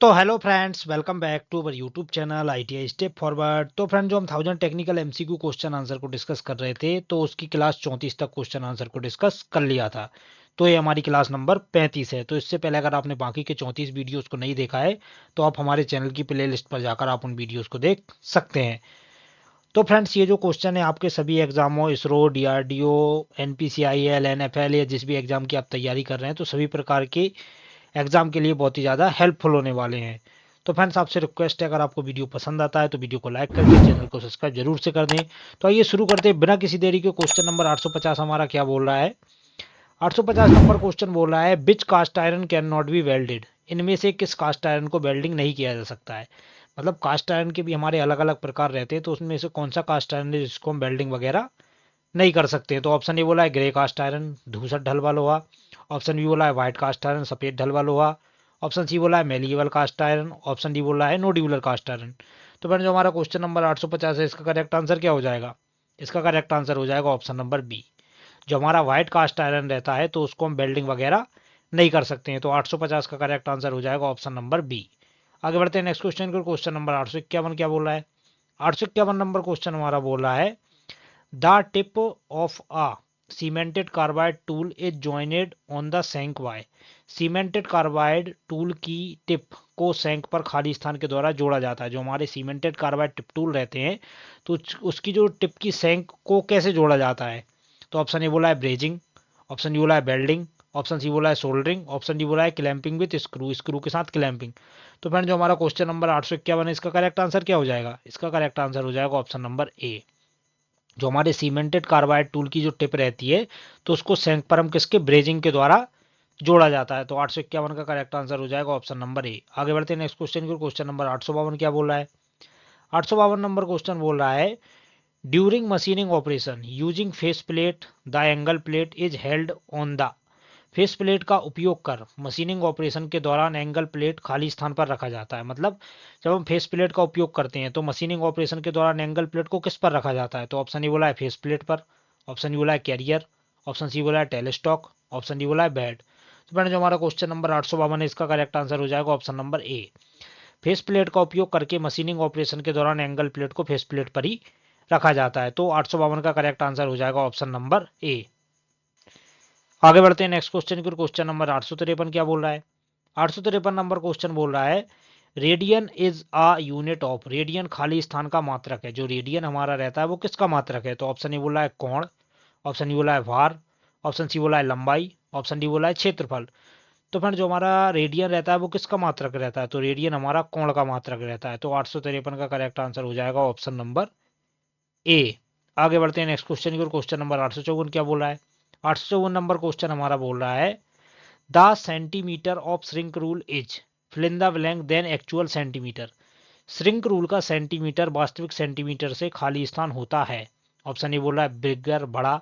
तो hello friends, welcome back to our YouTube channel ITI step forward. तो friends, जो हम 1000 टेक्निकल एमसीक्यू क्वेश्चन आंसर को discuss कर रहे थे, तो उसकी क्लास 34 तक क्वेश्चन आंसर को डिस्कस कर लिया था। तो ये हमारी क्लास नंबर 35 है। तो इससे पहले अगर आपने बाकी के 34 वीडियोस को नहीं देखा है, तो आप हमारे चैनल की प्ले लिस्ट पर जाकर आप उन वीडियोस को देख सकते हैं। तो फ्रेंड्स, ये जो क्वेश्चन है आपके सभी एग्जामों, इसरो, डीआरडीओ, एनपीसीआईएल, एनएफएल या जिस भी एग्जाम की आप तैयारी कर रहे हैं, तो सभी प्रकार के एग्जाम के लिए बहुत ही ज़्यादा हेल्पफुल होने वाले हैं। तो फ्रेंड्स, आपसे रिक्वेस्ट है, अगर आपको वीडियो पसंद आता है तो वीडियो को लाइक करके चैनल को सब्सक्राइब जरूर से कर दें। तो आइए शुरू करते हैं बिना किसी देरी के। क्वेश्चन नंबर 850 हमारा क्या बोल रहा है? 850 नंबर क्वेश्चन बोल रहा है, which cast iron cannot be welded. इनमें से किस कास्ट आयरन को वेल्डिंग नहीं किया जा सकता है? मतलब कास्ट आयरन के भी हमारे अलग अलग प्रकार रहते हैं, तो उसमें से कौन सा कास्ट आयरन है जिसको हम वेल्डिंग वगैरह नहीं कर सकते? तो ऑप्शन ए बोला है ग्रे कास्ट आयरन, धूसर ढलवा लोहा। ऑप्शन बी बोला है व्हाइट कास्ट आयरन, सफेद ढलवा लोहा। ऑप्शन सी बोला है malleable cast iron. Option D बोला है नोड्यूलर कास्ट आयरन। तो फ्रेंड, जो हमारा क्वेश्चन नंबर 850 है, इसका करेक्ट आंसर क्या हो जाएगा? इसका करेक्ट आंसर हो जाएगा ऑप्शन नंबर बी। जो हमारा व्हाइट कास्ट आयरन रहता है, तो उसको हम वेल्डिंग वगैरह नहीं कर सकते हैं। तो 850 का करेक्ट आंसर हो जाएगा ऑप्शन नंबर बी। आगे बढ़ते हैं नेक्स्ट क्वेश्चन को। क्वेश्चन नंबर 851 क्या बोल रहा है? 851 नंबर क्वेश्चन हमारा बोल रहा है, the tip of a cemented carbide tool is joined on the shank by। Cemented carbide tool की टिप को सैंक पर खाली स्थान के द्वारा जोड़ा जाता है। जो हमारे सीमेंटेड कार्बाइड टिप टूल रहते हैं, तो उसकी जो टिप की सैंक को कैसे जोड़ा जाता है? तो ऑप्शन ए बोला है ब्रेजिंग। ऑप्शन डी बोला है बेल्डिंग। ऑप्शन सी बोला है सोल्डरिंग। ऑप्शन डी बोला है क्लैंपिंग विथ स्क्रू, स्क्रू के साथ क्लैंपिंग। तो फ्रेंड, जो हमारा क्वेश्चन नंबर 851 है, इसका करेक्ट आंसर क्या हो जाएगा? इसका करेक्ट आंसर हो जाएगा ऑप्शन नंबर ए। जो हमारे सीमेंटेड कार्बाइड टूल की जो टिप रहती है, तो उसको सैंक पर हम किसके ब्रेजिंग के द्वारा जोड़ा जाता है। तो 851 का करेक्ट आंसर हो जाएगा ऑप्शन नंबर ए। आगे बढ़ते हैं नेक्स्ट क्वेश्चन की। क्वेश्चन नंबर 852 क्या बोल रहा है? 852 नंबर क्वेश्चन बोल रहा है, during machining operation using face plate the angle plate is held on the. Face plate का उपयोग कर मशीनिंग ऑपरेशन के दौरान एंगल प्लेट खाली स्थान पर रखा जाता है। मतलब जब हम फेस प्लेट का उपयोग करते हैं, तो मशीनिंग ऑपरेशन के दौरान एंगल प्लेट को किस पर रखा जाता है? तो ऑप्शन ए बोला है फेस प्लेट पर। ऑप्शन बी बोला है कैरियर। ऑप्शन सी बोला है टेलीस्टॉक। ऑप्शन डी बोला है बेड। तो मैंने जो हमारा क्वेश्चन नंबर 852 है, इसका करेक्ट आंसर हो जाएगा ऑप्शन नंबर ए। फेस प्लेट का उपयोग करके मशीनिंग ऑपरेशन के दौरान एंगल प्लेट को फेस प्लेट पर ही रखा जाता है। तो 852 का करेक्ट आंसर हो जाएगा ऑप्शन नंबर ए। आगे बढ़ते हैं नेक्स्ट क्वेश्चन की। क्वेश्चन नंबर 853 क्या बोल रहा है? 853 नंबर क्वेश्चन बोल रहा है, radian is a unit of. Radian खाली स्थान का मात्रक है। जो रेडियन हमारा रहता है, वो किसका मात्रक है? तो ऑप्शन ए बोला है कोण। ऑप्शन ई बोला है भार। ऑप्शन सी बोला है लंबाई। ऑप्शन डी बोला है क्षेत्रफल। तो फ्रेंड, जो हमारा रेडियन रहता है, वो किसका मात्रक रहता है? तो रेडियन हमारा कोण का मात्रक रहता है। तो 853 का करेक्ट आंसर हो जाएगा ऑप्शन नंबर ए। आगे बढ़ते हैं नेक्स्ट क्वेश्चन की। और क्वेश्चन नंबर 854 क्या बोल रहा है? 854 नंबर क्वेश्चन हमारा बोल रहा है, the centimetre of shrink rule is fill in the blank then actual centimetre. Shrink rule का सेंटीमीटर वास्तविक सेंटीमीटर से खाली स्थान होता है। ऑप्शन ए बोला है बिगर, बड़ा।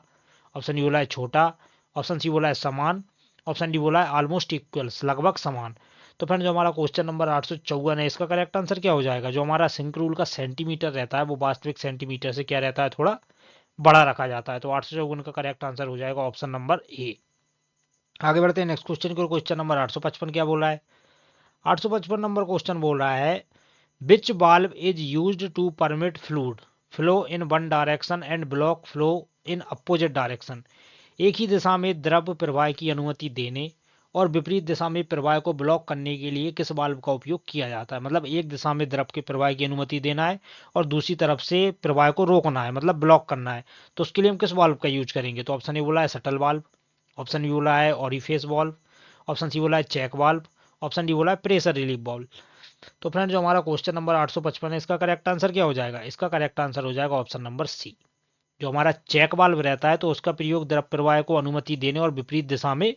ऑप्शन डी बोला है छोटा। ऑप्शन सी बोला है समान। ऑप्शन डी बोला है ऑलमोस्ट इक्वल्स, लगभग समान। तो फ्रेंड, जो हमारा क्वेश्चन नंबर 854 है, इसका करेक्ट आंसर क्या हो जाएगा? जो हमारा श्रिंक रूल का सेंटीमीटर रहता है, वो वास्तविक सेंटीमीटर से क्या रहता है? थोड़ा बड़ा रखा जाता है। तो 854 का करेक्ट आंसर हो जाएगा ऑप्शन नंबर ए। आगे बढ़ते हैं नेक्स्ट क्वेश्चन को। क्वेश्चन नंबर 855 क्या बोल रहा है? 855 नंबर क्वेश्चन बोल रहा है, which valve is used to permit fluid flow in one direction and block flow in opposite direction. एक ही दिशा में द्रव प्रवाह की अनुमति देने और विपरीत दिशा में प्रवाह को ब्लॉक करने के लिए किस वाल्व का उपयोग किया जाता है? मतलब एक दिशा में द्रव के प्रवाह की अनुमति देना है और दूसरी तरफ से प्रवाह को रोकना है, मतलब ब्लॉक करना है। तो उसके लिए हम किस वाल्व का यूज करेंगे? तो ऑप्शन ए बोला है शटल वाल्व। ऑप्शन बी बोला है ऑरिफेस वाल्व। ऑप्शन सी बोला है चेक वाल्व। ऑप्शन डी बोला है प्रेशर रिलीफ वाल्व। तो फ्रेंड, जो हमारा क्वेश्चन नंबर 855 है, इसका करेक्ट आंसर क्या हो जाएगा? इसका करेक्ट आंसर हो जाएगा ऑप्शन नंबर सी। जो हमारा चेक वाल्व रहता है, तो उसका प्रयोग द्रव प्रवाह को अनुमति देने और विपरीत दिशा में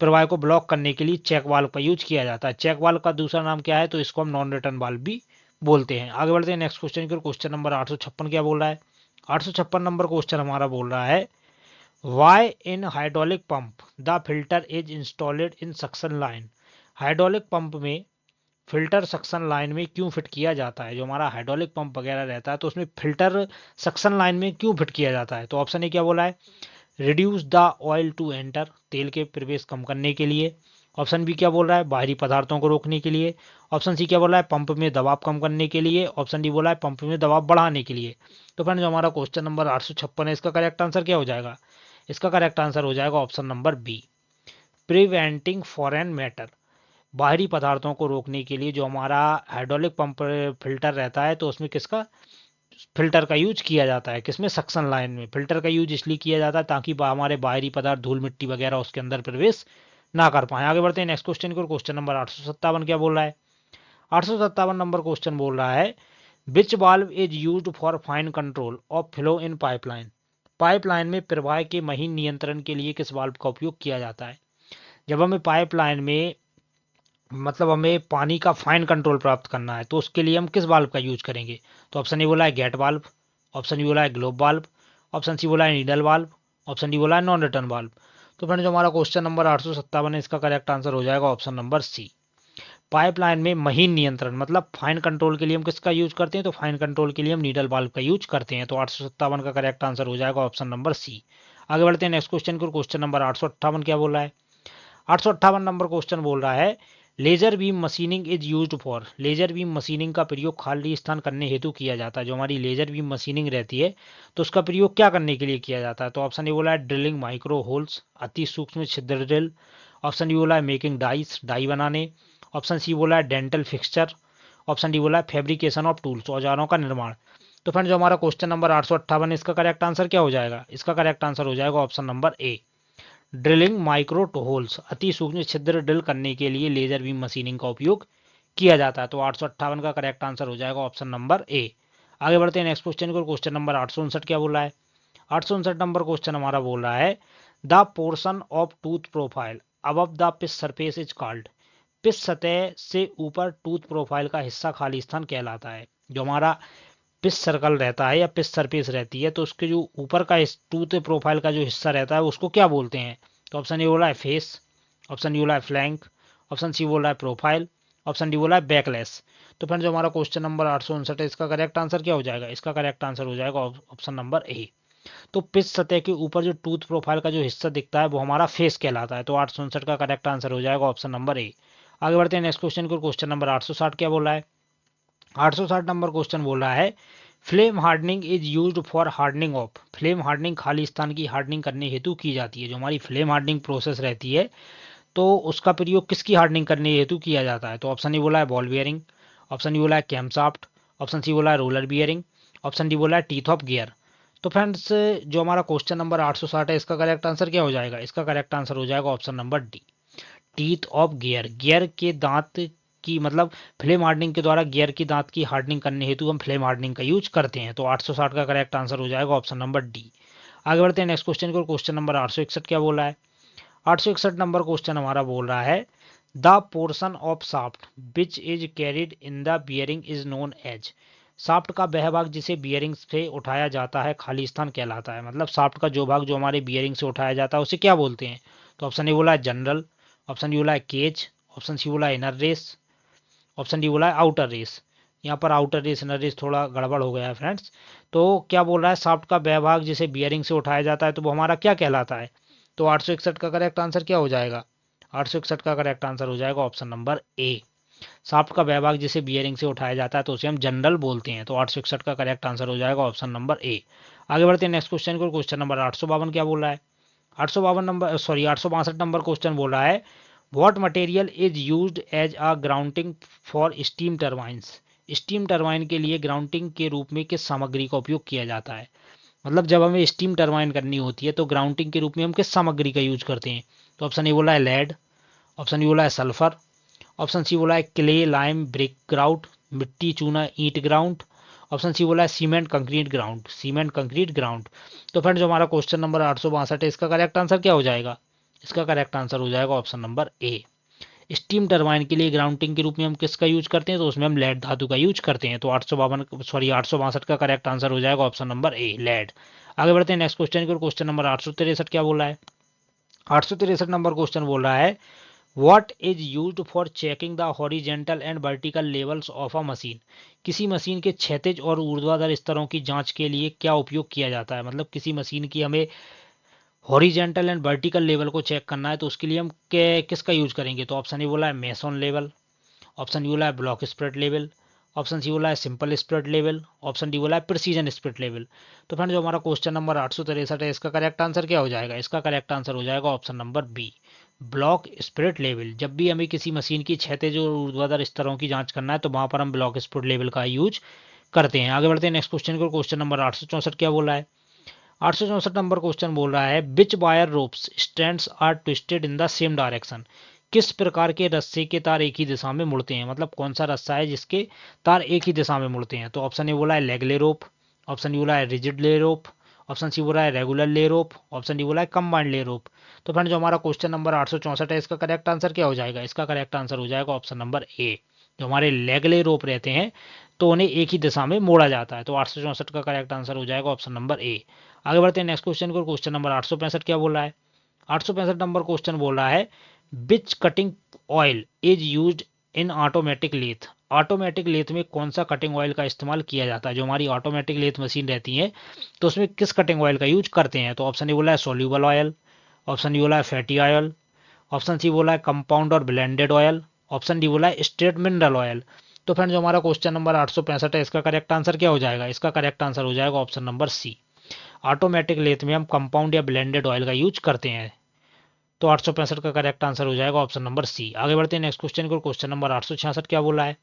प्रवाह को ब्लॉक करने के लिए चेक वाल्व का यूज किया जाता है। चेक वाल्व का दूसरा नाम क्या है? तो इसको हम नॉन रिटर्न वाल्व भी बोलते हैं। आगे बढ़ते हैं नेक्स्ट क्वेश्चन की। क्वेश्चन नंबर 856 क्या बोल रहा है? 856 नंबर क्वेश्चन हमारा बोल रहा है, why in hydraulic pump the filter is installed in suction line. Hydraulic pump में फिल्टर सक्शन लाइन में क्यों फिट किया जाता है? जो हमारा हाइड्रोलिक पंप वगैरह रहता है, तो उसमें फिल्टर सक्शन लाइन में क्यों फिट किया जाता है? तो ऑप्शन ए क्या बोला है, reduce the oil to enter, तेल के प्रवेश कम करने के लिए। ऑप्शन बी क्या बोल रहा है, बाहरी पदार्थों को रोकने के लिए। ऑप्शन सी क्या बोल रहा है, पंप में दबाव कम करने के लिए। ऑप्शन डी बोला है पंप में दबाव बढ़ाने के लिए। तो फ्रेंड जो हमारा क्वेश्चन नंबर 856 है, इसका करेक्ट आंसर क्या हो जाएगा, इसका करेक्ट आंसर हो जाएगा option number B, preventing foreign matter. बाहरी पदार्थों को रोकने के लिए जो हमारा हाइड्रोलिक पंप फिल्टर रहता है, तो उसमें किसका फिल्टर का यूज किया जाता है, किसमें, सक्शन लाइन में। फिल्टर का यूज इसलिए किया जाता है ताकि हमारे बाहरी पदार्थ, धूल मिट्टी वगैरह उसके अंदर प्रवेश ना कर पाए। आगे बढ़ते हैं नेक्स्ट क्वेश्चन को। क्वेश्चन नंबर 857 क्या बोल रहा है, 857 नंबर क्वेश्चन बोल रहा है, which valve is used for fine control of flow in pipeline. Pipeline में प्रवाह के महीन नियंत्रण के लिए किस वाल्व का उपयोग किया जाता है। जब हमें पाइपलाइन में मतलब हमें पानी का फाइन कंट्रोल प्राप्त करना है, तो उसके लिए हम किस वाल्व का यूज करेंगे। तो ऑप्शन ए बोला है गेट वाल्व, ऑप्शन बी बोला है ग्लोब वाल्व, ऑप्शन सी बोला है नीडल वाल्व, ऑप्शन डी बोला है नॉन रिटर्न वाल्व। तो फ्रेंड जो हमारा क्वेश्चन नंबर 857 है, इसका करेक्ट आंसर हो जाएगा ऑप्शन नंबर सी, पाइपलाइन में महीन नियंत्रण मतलब फाइन कंट्रोल के लिए हम किसका यूज करते हैं, तो फाइन कंट्रोल के लिए हम नीडल वाल्व का यूज करते हैं। तो 857 का करेक्ट आंसर हो जाएगा ऑप्शन नंबर सी। आगे बढ़ते हैं नेक्स्ट क्वेश्चन को। क्वेश्चन नंबर 858 क्या बोल रहा है, 858 नंबर क्वेश्चन बोल रहा है, laser beam machining is used for. Laser beam machining का प्रयोग खाली स्थान करने हेतु किया जाता है। जो हमारी लेजर बीम मशीनिंग रहती है, तो उसका प्रयोग क्या करने के लिए किया जाता है। तो ऑप्शन ए बोला है ड्रिलिंग माइक्रो होल्स, अति सूक्ष्म छिद्र ड्रिल। ऑप्शन डी बोला है मेकिंग डाइस, डाई बनाने। ऑप्शन सी बोला है डेंटल फिक्सचर। ऑप्शन डी बोला है फैब्रिकेशन ऑफ टूल्स, औजारों का निर्माण। तो फ्रेंड जो हमारा क्वेश्चन नंबर 858 है, इसका करेक्ट आंसर क्या हो जाएगा, इसका करेक्ट आंसर हो जाएगा ऑप्शन नंबर ए, ड्रिलिंग माइक्रो होल्स, अति सूक्ष्म छिद्र ड्रिल करने के लिए लेजर बीम मशीनिंग का उपयोग किया जाता है। तो 858 का करेक्ट आंसर हो जाएगा ऑप्शन नंबर ए। आगे बढ़ते हैं नेक्स्ट क्वेश्चन को। क्वेश्चन नंबर 859 क्या बोल रहा है, 859 नंबर क्वेश्चन हमारा बोल रहा है, the portion of tooth profile above the pitch surface is called. Pitch सतह से ऊपर टूथ प्रोफाइल का हिस्सा खाली स्थान कहलाता है। जो हमारा पिच सर्कल रहता है या पिच सरफेस रहती है, तो उसके जो ऊपर का टूथ प्रोफाइल का जो हिस्सा रहता है उसको क्या बोलते हैं। तो ऑप्शन ए बोला है फेस, ऑप्शन डी बोला है फ्लैंक, ऑप्शन सी बोला है प्रोफाइल, ऑप्शन डी बोला है बैकलेस। तो फ्रेंड जो हमारा क्वेश्चन नंबर 859 है, इसका करेक्ट आंसर क्या हो जाएगा, इसका करेक्ट आंसर हो जाएगा ऑप्शन नंबर ए। तो पिच सतह के ऊपर जो टूथ प्रोफाइल का जो हिस्सा दिखता है वो हमारा फेस कहलाता है। तो 859 का करेक्ट आंसर हो जाएगा ऑप्शन नंबर ए। आगे बढ़ते हैं नेक्स्ट क्वेश्चन को। क्वेश्चन नंबर 860 क्या बोल रहा है, 860 नंबर क्वेश्चन बोल रहा है, flame hardening is used for hardening of. Flame hardening खाली स्थान की हार्डनिंग करने हेतु की जाती है। जो हमारी फ्लेम हार्डनिंग प्रोसेस रहती है, तो उसका प्रयोग किसकी हार्डनिंग करने हेतु किया जाता है। तो ऑप्शन ए बोला है बॉल बियरिंग, ऑप्शन डी बोला है कैमशाफ्ट, ऑप्शन सी बोला है रोलर बियरिंग, ऑप्शन डी बोला है टीथ ऑफ गियर। तो फ्रेंड्स जो हमारा क्वेश्चन नंबर 860 है, इसका करेक्ट आंसर क्या हो जाएगा, इसका करेक्ट आंसर हो जाएगा option number D, teeth of gear. Gear के दांत की मतलब फ्लेम हार्डनिंग के द्वारा गियर की दांत की हार्डनिंग करने हेतु हम फ्लेम हार्डनिंग का यूज करते हैं। तो 860 का करेक्ट आंसर हो जाएगा ऑप्शन नंबर डी। आगे बढ़ते हैं नेक्स्ट क्वेश्चन को। क्वेश्चन नंबर 861 क्या बोल रहा है, 861 नंबर क्वेश्चन हमारा बोल रहा है, the portion of shaft which is carried in the bearing is known as. Shaft का वह भाग जिसे बियरिंग से उठाया जाता है खाली स्थान कहलाता है। मतलब शाफ्ट का जो भाग जो हमारे बियरिंग से उठाया जाता है उसे क्या बोलते हैं। तो ऑप्शन ए बोला है जनरल, ऑप्शन डी बोला है केज, ऑप्शन सी बोला है इनर रेस, ऑप्शन डी बोला है आउटर रेस। यहाँ पर आउटर रेस इनर रेस थोड़ा गड़बड़ हो गया है फ्रेंड्स। तो क्या बोल रहा है, शाफ्ट का वह भाग जिसे बियरिंग से उठाया जाता है, तो वो हमारा क्या कहलाता है। तो 861 का करेक्ट आंसर क्या हो जाएगा, 861 का करेक्ट आंसर हो जाएगा ऑप्शन नंबर ए, शाफ्ट का वह भाग जिसे बियरिंग से उठाया जाता है तो उसे हम जनरल बोलते हैं। तो 861 का करेक्ट आंसर हो जाएगा ऑप्शन नंबर ए। आगे बढ़ते हैं नेक्स्ट क्वेश्चन को। क्वेश्चन नंबर 852 क्या बोल रहा है, 862 नंबर क्वेश्चन बोल रहा है, what material is used as a grounding for steam turbines. Steam turbine के लिए ग्राउंडिंग के रूप में किस सामग्री का उपयोग किया जाता है। मतलब जब हमें स्टीम टरबाइन करनी होती है तो ग्राउंडिंग के रूप में हम किस सामग्री का यूज करते हैं। तो ऑप्शन ए बोला है लेड, ऑप्शन बी बोला है सल्फर, ऑप्शन सी बोला है क्ले लाइम ब्रिक ग्राउट, मिट्टी चूना ईंट ग्राउंड, ऑप्शन सी बोला है cement concrete ground, cement concrete ground. तो फ्रेंड जो हमारा क्वेश्चन नंबर 862 है, इसका करेक्ट आंसर क्या हो जाएगा, इसका करेक्ट आंसर हो जाएगा ऑप्शन नंबर ए, स्टीम टरबाइन के लिए ग्राउंडिंग के रूप में हम किसका यूज करते हैं, तो उसमें हम लेड धातु का यूज करते हैं। तो 862 का करेक्ट आंसर हो जाएगा ऑप्शन नंबर ए, लेड। आगे बढ़ते हैं नेक्स्ट क्वेश्चन की। क्वेश्चन नंबर 863 क्या बोला है, 863 नंबर क्वेश्चन बोल रहा है, what is used for checking the horizontal and vertical levels of a machine. किसी मशीन के क्षैतिज और ऊर्ध्वाधर स्तरों की जांच के लिए क्या उपयोग किया जाता है। मतलब किसी मशीन की हमें हॉरिजेंटल एंड वर्टिकल लेवल को चेक करना है तो उसके लिए हम किसका यूज करेंगे? तो ऑप्शन ए बोला है मेसन लेवल, ऑप्शन डी बोला है block spread level, option C बोला है simple spread level, option D बोला है प्रिसीजन स्प्रेड लेवल। तो फ्रेंड जो हमारा क्वेश्चन नंबर 863 है, इसका करेक्ट आंसर क्या हो जाएगा? इसका करेक्ट आंसर हो जाएगा option number B, block spread level. जब भी हमें किसी मशीन की क्षैतिज और ऊर्ध्वाधर स्तरों की जांच करना है तो वहां पर हम ब्लॉक स्प्रेड लेवल का यूज करते हैं। आगे बढ़ते हैं नेक्स्ट क्वेश्चन को। क्वेश्चन नंबर 864 क्या बोला है? 864 नंबर क्वेश्चन बोल रहा है which wire ropes strands are twisted in the same direction. किस प्रकार के रस्से के तार एक ही दिशा में मुड़ते हैं? मतलब कौन सा रस्सा है जिसके तार एक ही दिशा में मुड़ते हैं? तो ऑप्शन ए बोला है लेगले रोप, ऑप्शन डी बोला है रिजिड ले रोप, ऑप्शन सी बोला है रेगुलर ले रोप, ऑप्शन डी बोला है कंबाइंड ले रोप। तो फ्रेंड जो हमारा क्वेश्चन नंबर 864 है, इसका करेक्ट आंसर क्या हो जाएगा? इसका करेक्ट आंसर हो जाएगा ऑप्शन नंबर ए, जो हमारे लेगले रोप रहते हैं तो उन्हें एक ही दिशा में मोड़ा जाता है। तो 864 का करेक्ट आंसर हो जाएगा ऑप्शन नंबर ए। आगे बढ़ते हैं नेक्स्ट क्वेश्चन को। क्वेश्चन नंबर 865 क्या बोल रहा है? 865 नंबर क्वेश्चन बोल रहा है which cutting oil is used in automatic lathe. Automatic lathe में कौन सा कटिंग ऑयल का इस्तेमाल किया जाता है? जो हमारी ऑटोमेटिक लेथ मशीन रहती है तो उसमें किस कटिंग ऑयल का यूज करते हैं? तो ऑप्शन ए बोला है सोल्यूबल ऑयल, ऑप्शन डी बोला है फैटी ऑयल, ऑप्शन सी बोला है कंपाउंड और ब्लेंडेड ऑयल, ऑप्शन डी बोला है स्ट्रेट मिनरल ऑयल। तो फ्रेंड जो हमारा क्वेश्चन नंबर 865 है, इसका करेक्ट आंसर क्या हो जाएगा? इसका करेक्ट आंसर हो जाएगा option number C, automatic lathe में हम कंपाउंड या ब्लेंडेड ऑयल का यूज करते हैं। तो 865 का करेक्ट आंसर हो जाएगा ऑप्शन नंबर सी। आगे बढ़ते हैं नेक्स्ट क्वेश्चन को। क्वेश्चन नंबर 866 क्या बोला है?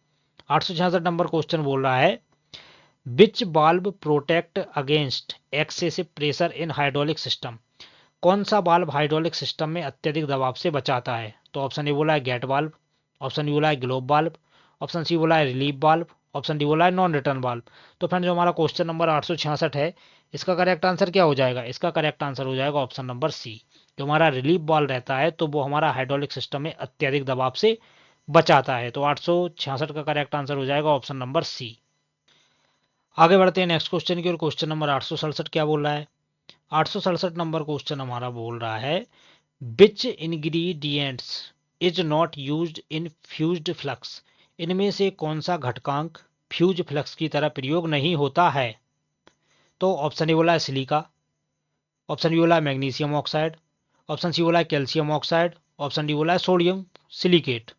866 नंबर क्वेश्चन बोल रहा है विच बाल्ब protect against excessive pressure in hydraulic system. कौन सा बाल्ब हाइड्रोलिक सिस्टम में अत्यधिक दबाव से बचाता है? तो ऑप्शन ए बोला है गेट बाल्ब, ऑप्शन डी बोला है ग्लोब बाल्ब, ऑप्शन सी बोला है रिलीफ बाल्ब, ऑप्शन डी बोला है नॉन रिटर्न बाल्ब। तो फ्रेंड जो हमारा क्वेश्चन नंबर 866 है, इसका करेक्ट आंसर क्या हो जाएगा? इसका करेक्ट आंसर हो जाएगा ऑप्शन नंबर सी, जो हमारा रिलीफ बाल्ब रहता है तो वो हमारा हाइड्रोलिक सिस्टम में अत्यधिक दबाव से बचाता है। तो 866 का करेक्ट आंसर हो जाएगा ऑप्शन नंबर सी। आगे बढ़ते हैं नेक्स्ट क्वेश्चन की ओर। क्वेश्चन नंबर 867 क्या बोल रहा है? 867 नंबर क्वेश्चन हमारा बोल रहा है which ingredients is not used in fused flux. इनमें से कौन सा घटकांक फ्यूज फ्लक्स की तरह प्रयोग नहीं होता है? तो ऑप्शन ए बोला है सिलिका, ऑप्शन बी बोला है मैग्नीशियम ऑक्साइड, ऑप्शन सी बोला है कैल्शियम ऑक्साइड, ऑप्शन डी बोला है सोडियम सिलिकेट।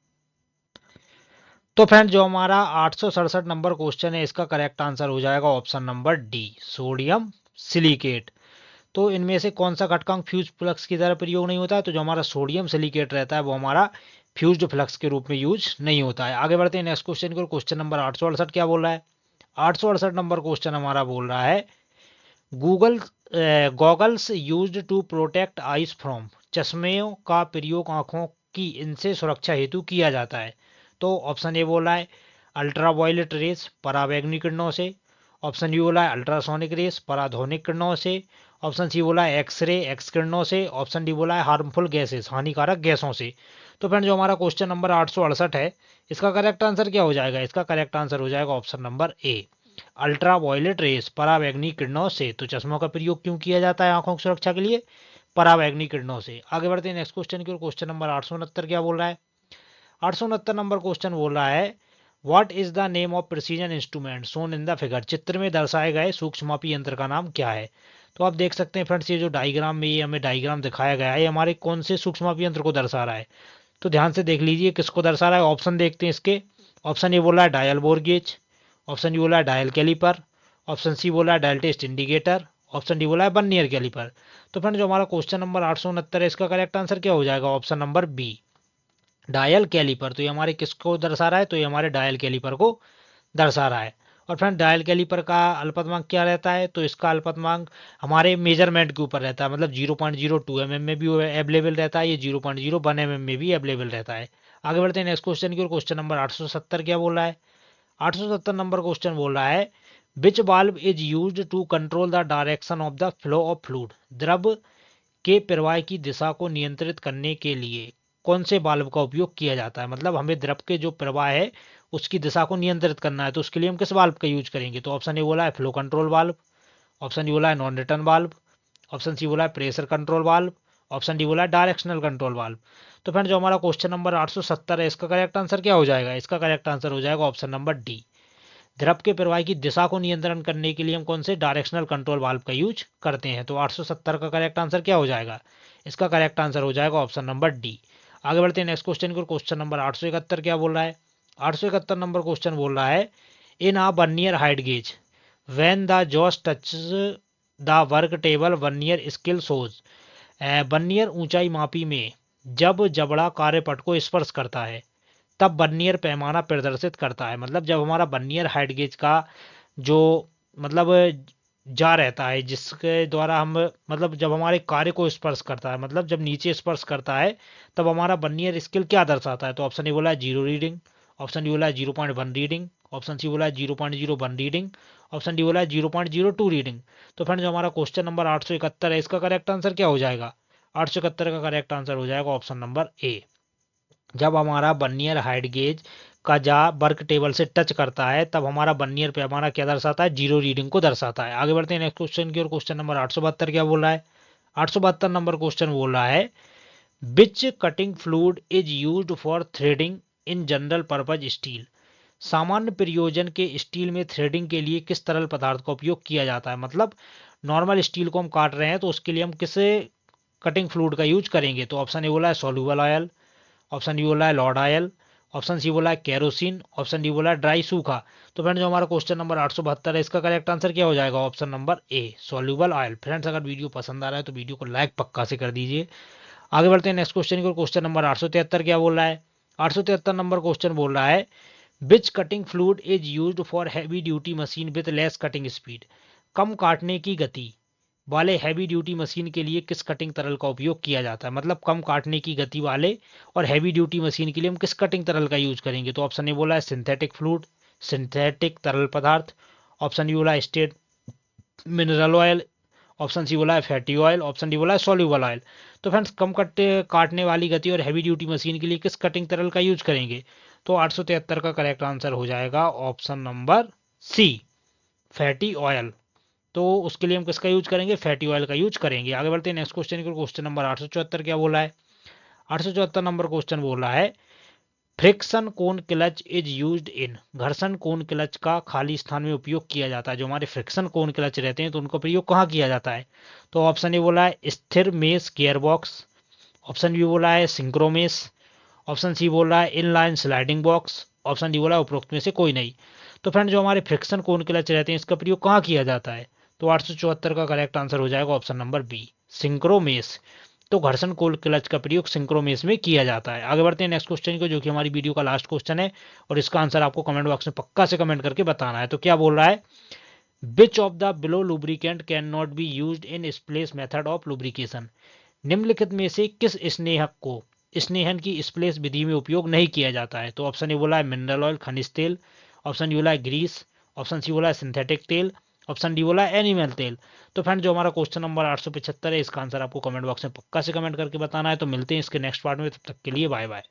तो फ्रेंड जो हमारा 867 नंबर क्वेश्चन है, इसका करेक्ट आंसर हो जाएगा option number D, sodium silicate. तो इनमें से कौन सा घटकांक फ्यूज फ्लक्स की तरह प्रयोग नहीं होता है? तो जो हमारा सोडियम सिलिकेट रहता है वो हमारा फ्यूज्ड फ्लक्स के रूप में यूज नहीं होता है। आगे बढ़ते हैं नेक्स्ट क्वेश्चन को। क्वेश्चन नंबर 868 क्या बोल रहा है? 868 नंबर क्वेश्चन हमारा बोल रहा है Google goggles used to protect eyes from. चश्मे का प्रयोग आंखों की इनसे सुरक्षा हेतु किया जाता है। तो ऑप्शन ए बोला है अल्ट्रा वायलेट रेस पराबैंगनी किरणों से, ऑप्शन बी बोला है अल्ट्रासोनिक रेस पराध्वनिक किरणों से, ऑप्शन सी बोला है एक्सरे एक्स किरणों से, ऑप्शन डी बोला है हार्मफुल गैसेस हानिकारक गैसों से। तो फ्रेंड जो हमारा क्वेश्चन नंबर 868 है, इसका करेक्ट आंसर क्या हो जाएगा? इसका करेक्ट आंसर हो जाएगा option number A, ultraviolet rays पराबैंगनी किरणों से। तो चश्मों का प्रयोग क्यों किया जाता है आंखों की सुरक्षा के लिए? पराबैंगनी किरणों से। आगे बढ़ते हैं नेक्स्ट क्वेश्चन की ओर। क्वेश्चन नंबर 869 क्या बोल रहा है? 869 नंबर क्वेश्चन बोल रहा है what is the name of precision instrument shown in the figure. चित्र में दर्शाए गए सूक्ष्ममापी यंत्र का नाम क्या है? तो आप देख सकते हैं फ्रेंड्स, ये जो डायग्राम में ये हमें डायग्राम दिखाया गया है, ये हमारे कौन से सूक्ष्ममापी यंत्र को दर्शा रहा है? तो ध्यान से देख लीजिए किसको दर्शा रहा है। ऑप्शन देखते हैं इसके। ऑप्शन ए बोला है dial bore gauge, option B बोला है डायल कैलिपर, ऑप्शन सी बोला है dial test indicator, option D बोला है बर्नियर कैलिपर। तो फ्रेंड जो हमारा क्वेश्चन नंबर 869 है, इसका करेक्ट आंसर क्या हो जाएगा? Option number B, dial caliper. तो ये हमारे किसको दर्शा रहा है? तो ये हमारे डायल कैलिपर को दर्शा रहा है। और फ्रेंड डायल कैलिपर का अल्पतमांक क्या रहता है? तो इसका अल्पतमांक हमारे मेजरमेंट के ऊपर रहता है, मतलब 0.02 mm में भी अवेलेबल रहता है, ये 0.01 mm में भी अवेलेबल रहता है। आगे बढ़ते हैं नेक्स्ट क्वेश्चन की ओर। क्वेश्चन नंबर 870 क्या बोल रहा है? 870 नंबर क्वेश्चन बोल रहा है which valve is used to control the direction of the flow of fluid. द्रव के प्रवाह की दिशा को नियंत्रित करने के लिए कौन से वाल्व का उपयोग किया जाता है? मतलब हमें द्रव के जो प्रवाह है उसकी दिशा को नियंत्रित करना है, तो उसके लिए हम किस वाल्व का यूज करेंगे? तो ऑप्शन ए बोला है flow control valve, option D बोला है non return valve, option C बोला है pressure control valve, option D बोला है डायरेक्शनल कंट्रोल वाल्व। तो फ्रेंड जो हमारा क्वेश्चन नंबर 870 है, इसका करेक्ट आंसर क्या हो जाएगा? इसका करेक्ट आंसर हो जाएगा ऑप्शन नंबर डी, द्रव के प्रवाह की दिशा को नियंत्रण करने के लिए हम कौन से डायरेक्शनल कंट्रोल वाल्व का यूज करते हैं। तो 870 का करेक्ट आंसर क्या हो जाएगा, इसका करेक्ट आंसर हो जाएगा ऑप्शन नंबर डी। आगे बढ़ते हैं नेक्स्ट क्वेश्चन को। क्वेश्चन नंबर 871 क्या बोल रहा है, 871 नंबर क्वेश्चन बोल रहा है in a vernier height gauge when the jaws touch the work table vernier scale shows. Vernier ऊंचाई मापी में जब जबड़ा कार्यपट को स्पर्श करता है तब वर्नियर पैमाना प्रदर्शित करता है। मतलब जब हमारा वर्नियर हाइट गेज का जो मतलब जा रहता है जिसके द्वारा हम मतलब जब हमारे कार्य को स्पर्श करता है, मतलब जब नीचे स्पर्श करता है तब हमारा वर्नियर स्केल क्या दर्शाता है। तो ऑप्शन ए बोला है 0 रीडिंग, ऑप्शन डी बोला है 0.1 रीडिंग, ऑप्शन सी बोला है 0.01 रीडिंग, ऑप्शन डी बोला है 0.02 रीडिंग। तो फ्रेंड जो हमारा क्वेश्चन नंबर 871 है इसका करेक्ट आंसर क्या हो जाएगा, 871 का करेक्ट आंसर हो जाएगा ऑप्शन नंबर ए। जब हमारा वर्नियर हाइट गेज का जा वर्क टेबल से टच करता है तब हमारा वर्नियर पैमाना क्या दर्शाता है, 0 रीडिंग को दर्शाता है। आगे बढ़ते हैं नेक्स्ट क्वेश्चन की और। क्वेश्चन नंबर 872 क्या बोल रहा है, 872 नंबर क्वेश्चन बोल रहा है which cutting fluid is used for threading in general purpose steel. सामान्य प्रयोजन के स्टील में थ्रेडिंग के लिए किस तरल पदार्थ का उपयोग किया जाता है। मतलब नॉर्मल स्टील को हम काट रहे हैं तो उसके लिए हम किस कटिंग फ्लूइड का यूज करेंगे। तो ऑप्शन ए बोला है सोल्यूबल ऑयल, ऑप्शन डी बोला है लॉर्ड ऑयल, ऑप्शन सी बोला है केरोसिन, ऑप्शन डी बोला है ड्राई सूखा। तो फ्रेंड्स जो हमारा क्वेश्चन नंबर 872 है इसका करेक्ट आंसर क्या हो जाएगा, ऑप्शन नंबर ए सोल्यूबल ऑयल। फ्रेंड्स अगर वीडियो पसंद आ रहा है तो वीडियो को लाइक पक्का से कर दीजिए। आगे बढ़ते हैं नेक्स्ट क्वेश्चन को। क्वेश्चन नंबर 873 क्या बोल रहा है, 873 नंबर क्वेश्चन बोल रहा है which cutting fluid is used for heavy duty machine with less cutting speed. कम काटने की गति वाले हैवी ड्यूटी मशीन के लिए किस कटिंग तरल का उपयोग किया जाता है। मतलब कम काटने की गति वाले और हैवी ड्यूटी मशीन के लिए हम किस कटिंग तरल का यूज करेंगे। तो ऑप्शन ए बोला है सिंथेटिक फ्लूइड, सिंथेटिक तरल पदार्थ, ऑप्शन डी बोला है state mineral oil, option C बोला है फैटी ऑयल, ऑप्शन डी बोला है सोल्यूबल ऑयल। तो फ्रेंड्स कम काटने वाली गति और हैवी ड्यूटी मशीन के लिए किस कटिंग तरल का यूज करेंगे। तो 873 का करेक्ट आंसर हो जाएगा option number C fatty oil. तो उसके लिए हम किसका यूज करेंगे, फैटी ऑयल का यूज करेंगे। आगे बढ़ते हैं नेक्स्ट क्वेश्चन को। क्वेश्चन नंबर 874 क्या बोला है, 874 नंबर क्वेश्चन बोला है friction cone clutch is used इन। घर्षण कोन क्लच का खाली स्थान में उपयोग किया जाता है। जो हमारे फ्रिक्शन कोन क्लच रहते हैं तो उनका प्रयोग कहाँ किया जाता है। तो ऑप्शन ए बोला है स्थिर mesh gear box, option B बोला है सिंक्रोमेस, ऑप्शन सी बोल रहा है inline sliding box, option D बोला है उपरोक्त में से कोई नहीं। तो फ्रेंड जो हमारे फ्रिक्शन कोन क्लच रहते हैं इसका प्रयोग कहाँ किया जाता है। तो 874 का करेक्ट आंसर हो जाएगा ऑप्शन नंबर बी सिंक्रोमेस। तो घर्षण कोन क्लच का प्रयोग सिंक्रोमेस में किया जाता है। आगे बढ़ते हैं नेक्स्ट क्वेश्चन को जो कि हमारी वीडियो का लास्ट क्वेश्चन है और इसका आंसर आपको कमेंट बॉक्स में पक्का से कमेंट करके बताना है। तो क्या बोल रहा है which of the below lubricant can not be used in स्प्लेस method of lubrication. निम्नलिखित में से किस स्नेहक को स्नेहन की स्प्लेस विधि में उपयोग नहीं किया जाता है। तो ऑप्शन ए बोला है मिनरल ऑयल खनिज तेल, ऑप्शन डी बोला है ग्रीस, ऑप्शन सी बोला है सिंथेटिक तेल, ऑप्शन डी बोला है एनिमल तेल। तो फ्रेंड जो हमारा क्वेश्चन नंबर 875 है इसका आंसर आपको कमेंट बॉक्स में पक्का से कमेंट करके बताना है। तो मिलते हैं इसके नेक्स्ट पार्ट में, तब तक के लिए बाय बाय।